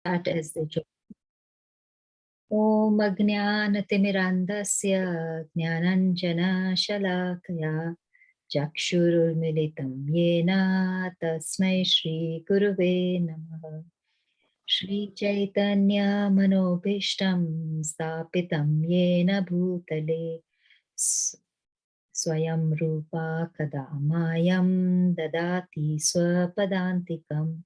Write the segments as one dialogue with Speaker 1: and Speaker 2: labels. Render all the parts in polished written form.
Speaker 1: Start as the job. Om Ajnanatimirandasya Jnananjana Shalakaya Chakshurulmilitam Yena Tasmai Shri Guruve Namaha. Shri Chaitanya Manobhishtam Stapitam Yena Bhutale Swayam Rupa Kadamayam Dadati Swapadantikam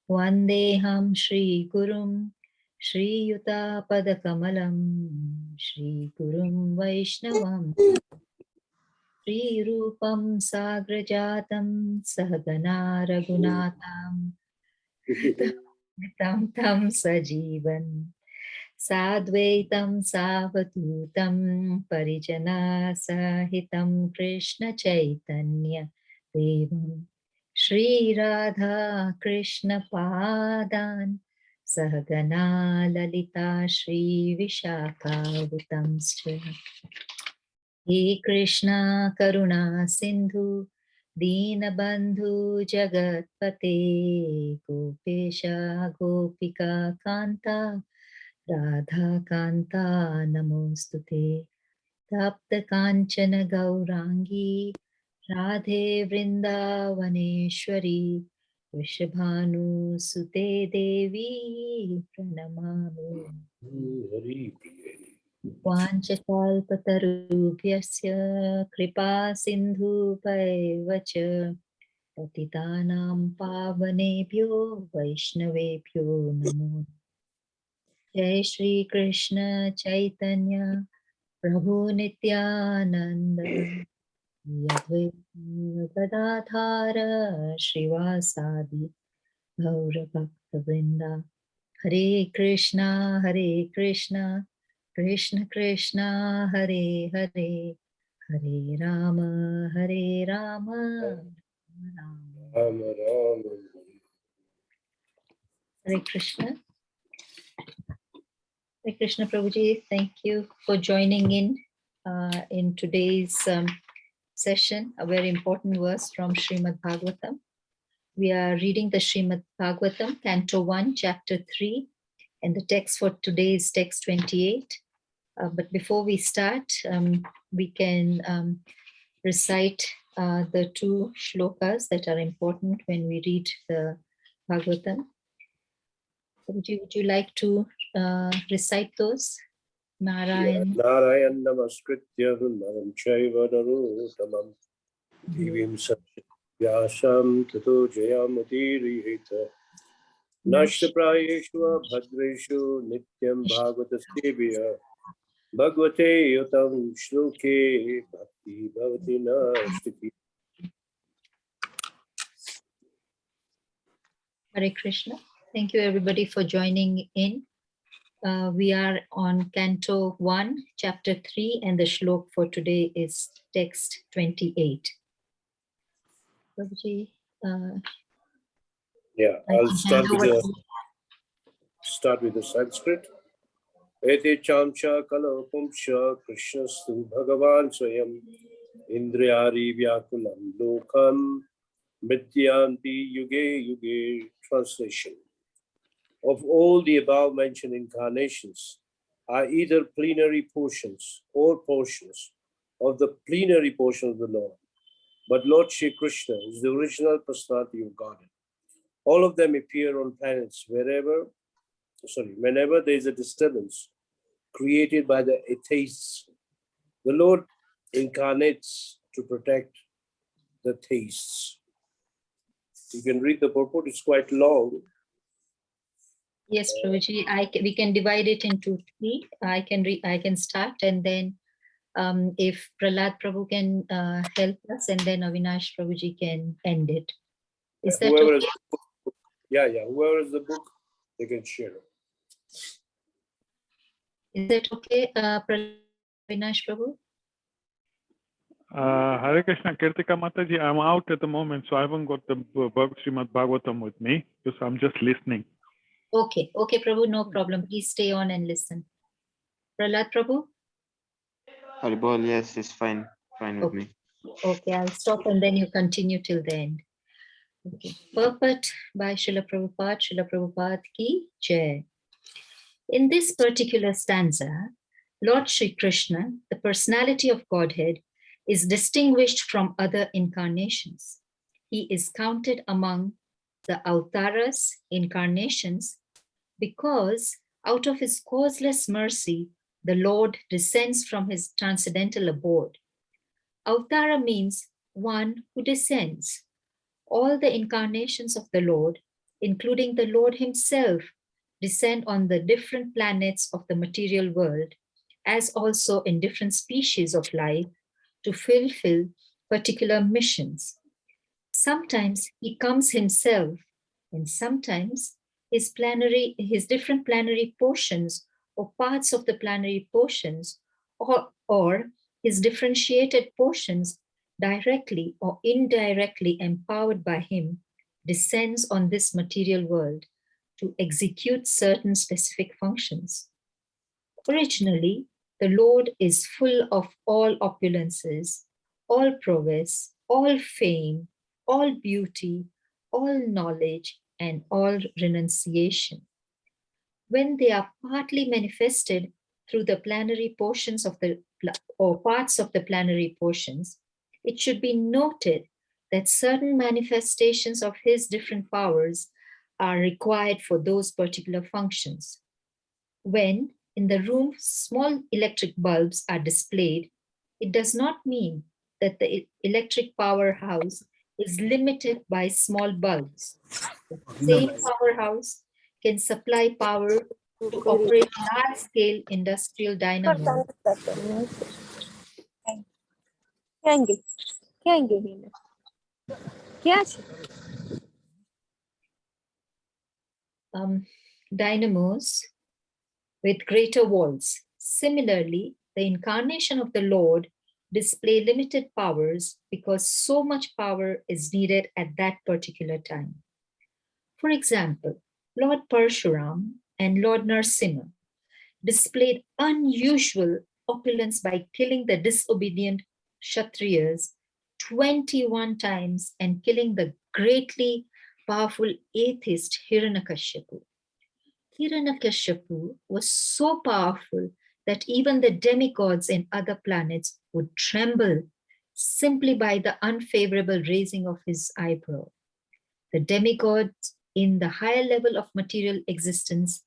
Speaker 1: Vandeham Shri Gurum Shri Yuta Padakamalam Shri Gurum Vaishnavam Shri Rupam Sagrajatam Sahagana Raghunatam Tam Tam Sajivan Sadvaitam Savadutam Parijana Sahitam Krishna Chaitanya Devam Shri Radha Krishna Padan Sahagana Lalita Shri Vishakha Vitamscha He Krishna Karuna Sindhu Deenabandhu Jagatpate Gopesha Gopika Kanta Radha Kanta Namostute Tapta Kanchana Gaurangi Radhe Vrindavaneshwari Vrishabhanu Sute Devi Pranamami Vanchakalpatarubhyasya Kripa Sindhu Paivacha Patitanam Pavanebhyo Vaishnavebhyo Namo Jai Shri Krishna Chaitanya Prabhu Nityananda Advaita Gadadhara Srivasadi Gaura Bhakta Vrinda Hare Krishna Krishna Krishna Hare Hare Hare Rama Rama Hare Krishna. Hare Krishna Prabhuji, thank you for joining in today's session, a very important verse from Srimad Bhagavatam. We are reading the Srimad Bhagavatam, Canto 1, Chapter 3, and the text for today is text 28. But before we start, we can recite the two shlokas that are important when we read the Bhagavatam. Would you like to recite those? Narayan.
Speaker 2: Narayan Namaskritya Naram Chaiva Narottamam Divim Satyasam Tato Jayamutirihita Nashtaprayeshva Bhadreshu Nityam Bhagavatasya Bhagavate Yutam Shloke Bhakti Bhavati Nastiti.
Speaker 1: Hare Krishna. Thank you everybody for joining in. We are on Canto 1, Chapter 3, and the shlok for today is text 28. Prabhuji,
Speaker 2: I'll start with the Sanskrit. Ete chamcha kala pumsha krishnastu bhagavan swayam indriyari vyakulam lokam mityanti yuge yuge. Translation. Of all the above mentioned incarnations are either plenary portions or portions of the plenary portion of the Lord. But Lord Shri Krishna is the original personality of Godhead. All of them appear on planets whenever there is a disturbance created by the atheists. The Lord incarnates to protect the theists. You can read the purport, it's quite long.
Speaker 1: Yes, Prabhuji, we can divide it into three. I can start, and then if Prahlad Prabhu can help us, and then Avinash Prabhuji can end it. Is that
Speaker 2: whoever
Speaker 1: okay?
Speaker 2: Whoever has the book, they can share it.
Speaker 1: Is that okay, Avinash Prabhu?
Speaker 3: Hare Krishna, Kirtika Mataji, I'm out at the moment, so I haven't got the Srimad Bhagavatam with me, because I'm just listening.
Speaker 1: Okay, Prabhu, no problem. Please stay on and listen. Prahlad Prabhu?
Speaker 4: Haribol, yes, it's fine with me.
Speaker 1: Okay, I'll stop and then you continue till the end. Okay. Purport by Srila Prabhupada, Srila Prabhupada ki Jai. In this particular stanza, Lord Sri Krishna, the personality of Godhead, is distinguished from other incarnations. He is counted among the avtaras, incarnations, because out of his causeless mercy, the Lord descends from his transcendental abode. Avtara means one who descends. All the incarnations of the Lord, including the Lord himself, descend on the different planets of the material world, as also in different species of life, to fulfill particular missions. Sometimes he comes himself, and sometimes his different planetary portions or parts of the planetary portions or his differentiated portions directly or indirectly empowered by him descends on this material world to execute certain specific functions. Originally, the Lord is full of all opulences, all prowess, all fame, all beauty, all knowledge, and all renunciation. When they are partly manifested through the plenary portions of the or parts of the plenary portions, it should be noted that certain manifestations of his different powers are required for those particular functions. When in the room small electric bulbs are displayed, it does not mean that the electric powerhouse is limited by small bulbs. The same powerhouse can supply power to operate large-scale industrial dynamo. Dynamos with greater volts. Similarly, the incarnation of the Lord display limited powers because so much power is needed at that particular time. For example, Lord Parshuram and Lord Narsimha displayed unusual opulence by killing the disobedient Kshatriyas 21 times and killing the greatly powerful atheist Hiranyakashipu. Hiranyakashipu was so powerful that even the demigods in other planets would tremble simply by the unfavorable raising of his eyebrow. The demigods in the higher level of material existence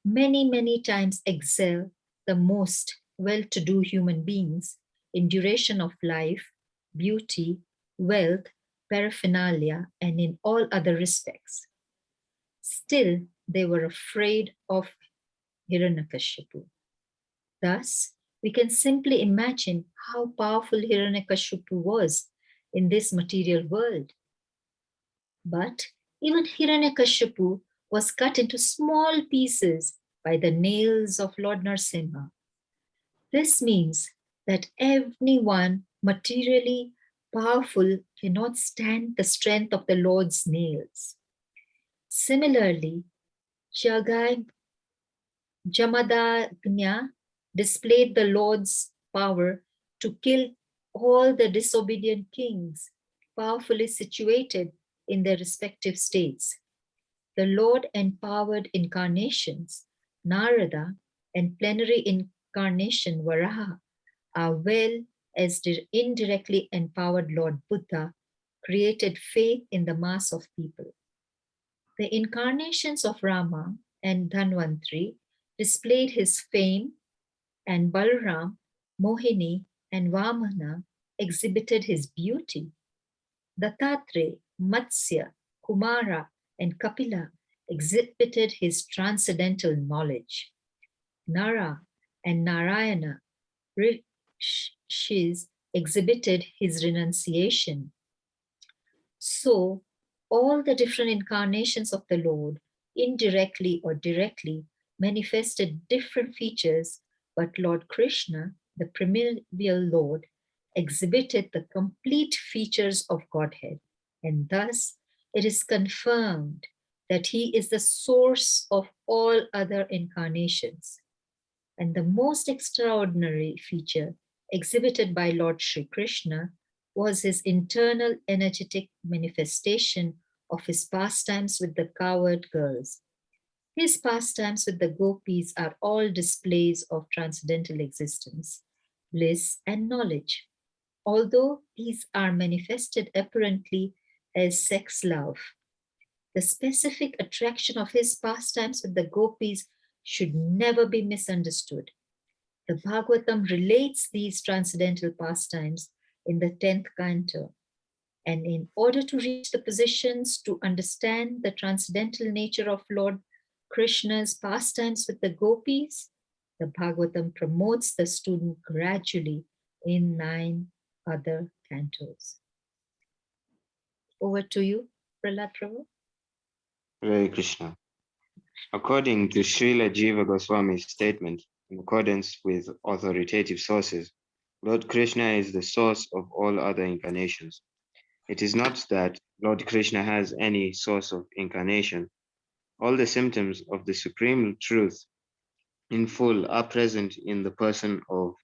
Speaker 1: many times excel the most well-to-do human beings in duration of life, beauty, wealth, paraphernalia, and in all other respects. Still, they were afraid of Hiranyakashipu. Thus, we can simply imagine how powerful Hiranyakashipu was in this material world. But even Hiranyakashipu was cut into small pieces by the nails of Lord Narsimha. This means that anyone materially powerful cannot stand the strength of the Lord's nails. Similarly, Jamadagnya displayed the Lord's power to kill all the disobedient kings, powerfully situated in their respective states. The Lord empowered incarnations, Narada, and plenary incarnation, Varaha, are well as indirectly empowered Lord Buddha created faith in the mass of people. The incarnations of Rama and Dhanvantri displayed his fame, and Balaram, Mohini, and Vamana exhibited his beauty. Dattatreya, Matsya, Kumara, and Kapila exhibited his transcendental knowledge. Nara and Narayana, rishis, exhibited his renunciation. So, all the different incarnations of the Lord, indirectly or directly, manifested different features, but Lord Krishna, the primordial Lord, exhibited the complete features of Godhead. And thus, it is confirmed that he is the source of all other incarnations. And the most extraordinary feature exhibited by Lord Sri Krishna was his internal energetic manifestation of his pastimes with the cowherd girls. His pastimes with the gopis are all displays of transcendental existence, bliss, and knowledge. Although these are manifested apparently as sex love, the specific attraction of his pastimes with the gopis should never be misunderstood. The Bhagavatam relates these transcendental pastimes in the 10th canto. And in order to reach the positions to understand the transcendental nature of Lord Krishna's pastimes with the gopis, the Bhagavatam promotes the student gradually in 9 other cantos. Over to you, Prahlad Prabhu.
Speaker 4: Hare Krishna. According to Srila Jiva Goswami's statement, in accordance with authoritative sources, Lord Krishna is the source of all other incarnations. It is not that Lord Krishna has any source of incarnation. All the symptoms of the supreme truth in full are present in the person of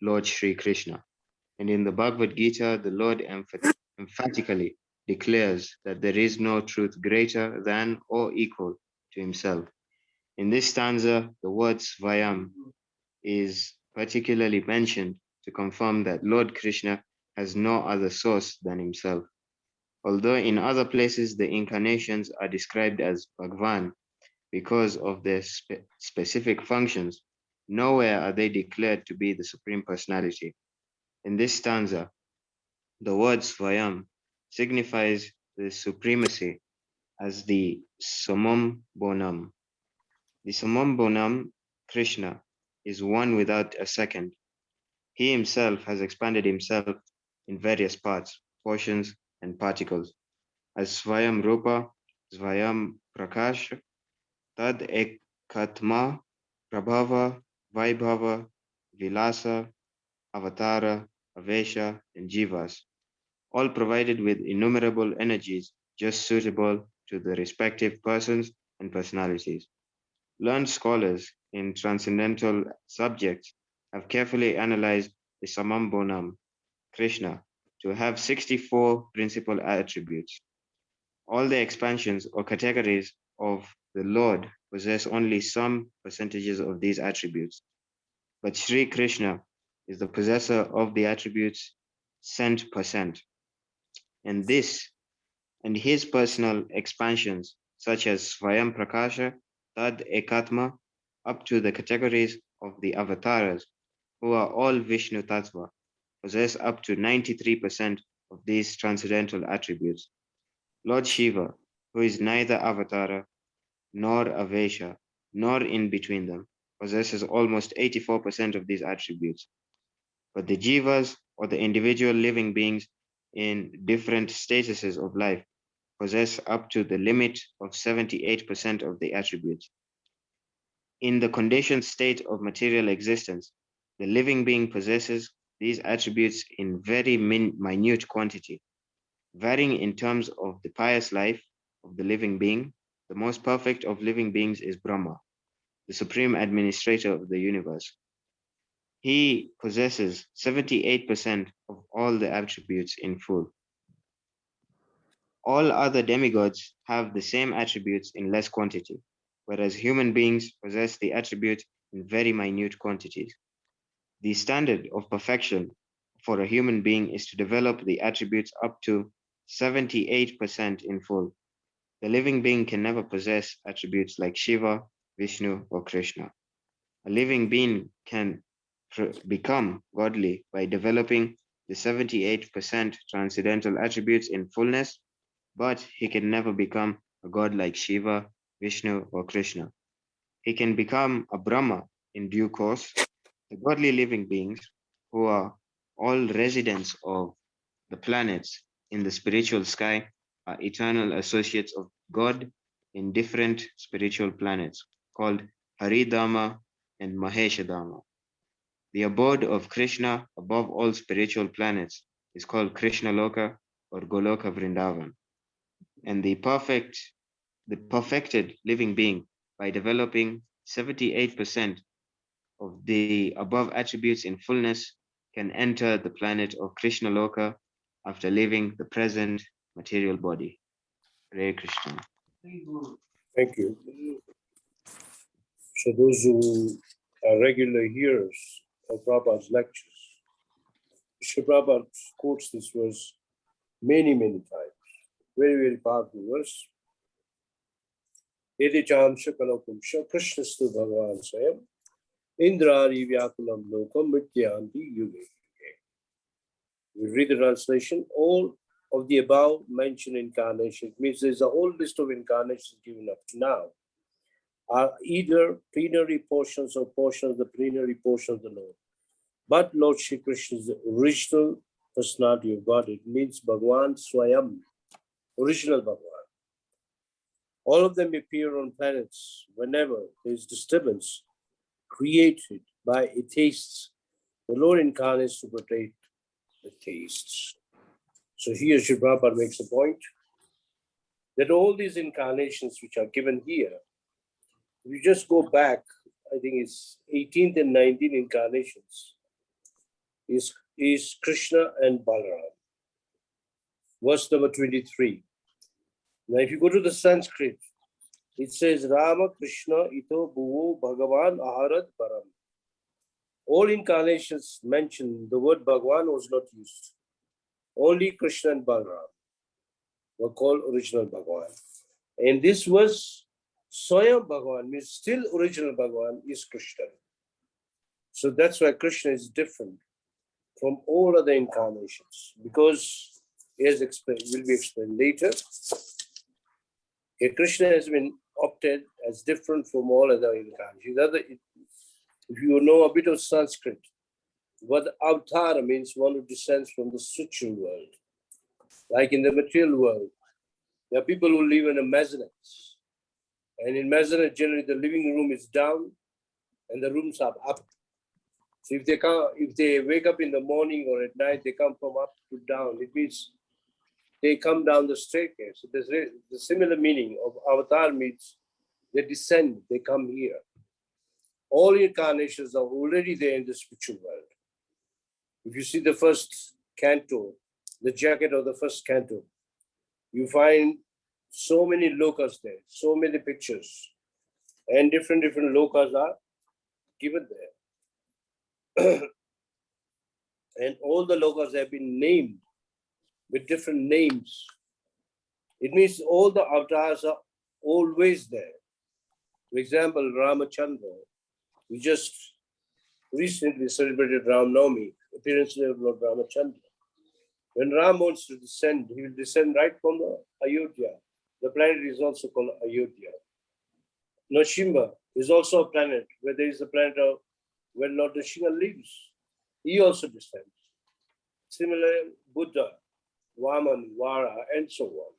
Speaker 4: Lord Sri Krishna. And in the Bhagavad Gita, the Lord emphatically declares that there is no truth greater than or equal to himself. In this stanza, the word Svayam is particularly mentioned to confirm that Lord Krishna has no other source than himself. Although in other places the incarnations are described as Bhagwan because of their specific functions, nowhere are they declared to be the Supreme Personality. In this stanza, the word Svayam signifies the supremacy as the Samam Bonam. The Samam Bonam, Krishna, is one without a second. He himself has expanded himself in various parts, portions, and particles. As Svayam Rupa, Svayam Prakash, Tad Ekatma, Prabhava, Vaibhava, Vilasa, Avatara, Avesha, and Jivas, all provided with innumerable energies just suitable to the respective persons and personalities. Learned scholars in transcendental subjects have carefully analyzed the Samam Bonam, Krishna, to have 64 principal attributes. All the expansions or categories of the Lord possess only some percentages of these attributes. But Sri Krishna is the possessor of the attributes cent percent. And his personal expansions, such as Svayam Prakasha, Tad Ekatma, up to the categories of the avatars, who are all Vishnu Tattva, possess up to 93% of these transcendental attributes. Lord Shiva, who is neither avatara nor avesha, nor in between them, possesses almost 84% of these attributes. But the jivas, or the individual living beings in different statuses of life, possess up to the limit of 78% of the attributes. In the conditioned state of material existence, the living being possesses these attributes in very minute quantity, varying in terms of the pious life of the living being. The most perfect of living beings is Brahma, the supreme administrator of the universe. He possesses 78% of all the attributes in full. All other demigods have the same attributes in less quantity, whereas human beings possess the attribute in very minute quantities. The standard of perfection for a human being is to develop the attributes up to 78% in full. The living being can never possess attributes like Shiva, Vishnu, or Krishna. A living being can become godly by developing the 78% transcendental attributes in fullness, but he can never become a god like Shiva, Vishnu, or Krishna. He can become a Brahma in due course. The godly living beings, who are all residents of the planets in the spiritual sky, are eternal associates of God in different spiritual planets called Haridama and Maheshadama. The abode of Krishna above all spiritual planets is called Krishna Loka or Goloka Vrindavan. And the perfected living being, by developing 78% of the above attributes in fullness, can enter the planet of Krishna Loka after leaving the present material body. Hare Krishna.
Speaker 2: Thank you. So those who are regular hearers of Prabhupada's lectures, Sri Prabhupada quotes this verse many times. Very, very powerful verse. Edi cham shakalakumsha krishnastu bhagavan swayam indrari vyakulam lokam mityanti yuge. We read the translation. All of the above mentioned incarnations, means there's a whole list of incarnations given up to now, are either plenary portions or portions of the plenary portion of the Lord. But Lord Shri Krishna is the original personality of God. It means Bhagavan Swayam, original Bhagavan. All of them appear on planets whenever there is disturbance created by atheists. The Lord incarnates to protect the theists. So here Sri Prabhupada makes a point that all these incarnations which are given here, if you just go back, I think it's 18th and 19th incarnations, is Krishna and Balaram. Verse number 23. Now if you go to the Sanskrit, it says Rama Krishna ito bhuvo Bhagavan aharat param. All incarnations mentioned, the word Bhagavan was not used. Only Krishna and Balaram were called original Bhagavan. And this was Swayam Bhagavan, means still original Bhagavan is Krishna. So that's why Krishna is different from all other incarnations, because as explained, will be explained later, Krishna has been opted as different from all other incarnations. If you know a bit of Sanskrit, what avatar means, one who descends from the spiritual world. Like in the material world, there are people who live in a maisonette. And in maisonette, generally the living room is down and the rooms are up. So if they wake up in the morning or at night, they come from up to down. It means they come down the staircase. So there's the similar meaning of avatar means they descend, they come here. All incarnations are already there in the spiritual world. If you see the first canto, the jacket of the first canto, you find so many lokas there, so many pictures, and different lokas are given there. And all the lokas have been named with different names. It means all the avatars are always there. For example, Ramachandra, we just recently celebrated Ram Navami, appearance of Lord Ramachandra. When Ram wants to descend, he will descend right from the Ayodhya. The planet is also called Ayodhya. Nrsimha is also a planet where there is a planet of where Lord Nrsimha lives. He also descends. Similarly, Buddha, Vaman, Vara, and so on.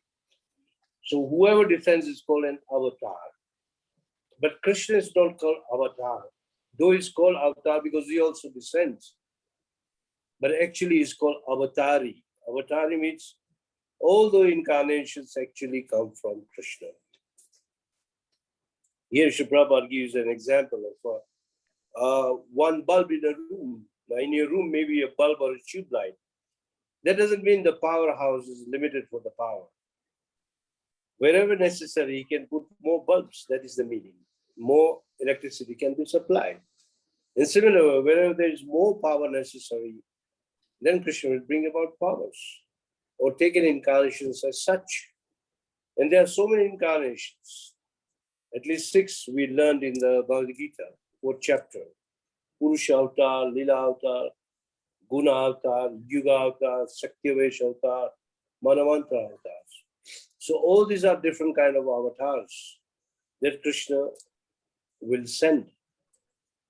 Speaker 2: So whoever descends is called an avatar. But Krishna is not called avatar, though he's called avatar because he also descends. But actually he's called avatari. Avatari means all the incarnations actually come from Krishna. Here Sri Prabhupada gives an example of one bulb in a room. Now in your room, maybe a bulb or a tube light. That doesn't mean the powerhouse is limited for the power. Wherever necessary, he can put more bulbs. That is the meaning. More electricity can be supplied. In similar way, wherever there is more power necessary, then Krishna will bring about powers or take an incarnations as such. And there are so many incarnations. At least 6 we learned in the Bhagavad Gita, 4th chapter. Purusha avatar, Lila avatar, Guna avatar, Yuga avatar, Sakyavesh avatar, Manamantra avatars. So all these are different kind of avatars that Krishna will send.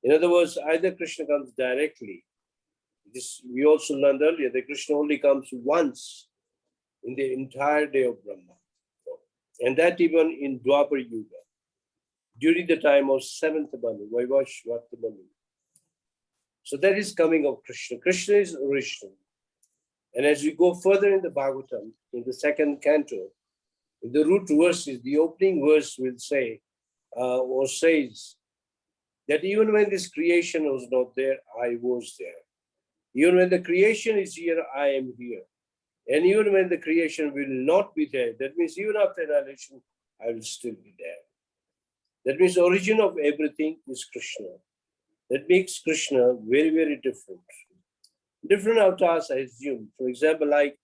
Speaker 2: In other words, either Krishna comes directly. This we also learned earlier that Krishna only comes once in the entire day of Brahma. And that even in Dwapar Yuga, during the time of 7th Manu, Vaivashvata Manu. So that is coming of Krishna. Krishna is original. And as we go further in the Bhagavatam, in the 2nd canto, in the root verses, the opening verse will say, or says, that even when this creation was not there, I was there. Even when the creation is here, I am here. And even when the creation will not be there, that means even after annihilation, I will still be there. That means the origin of everything is Krishna. That makes Krishna very, very different. Different avatars, I assume. For example, like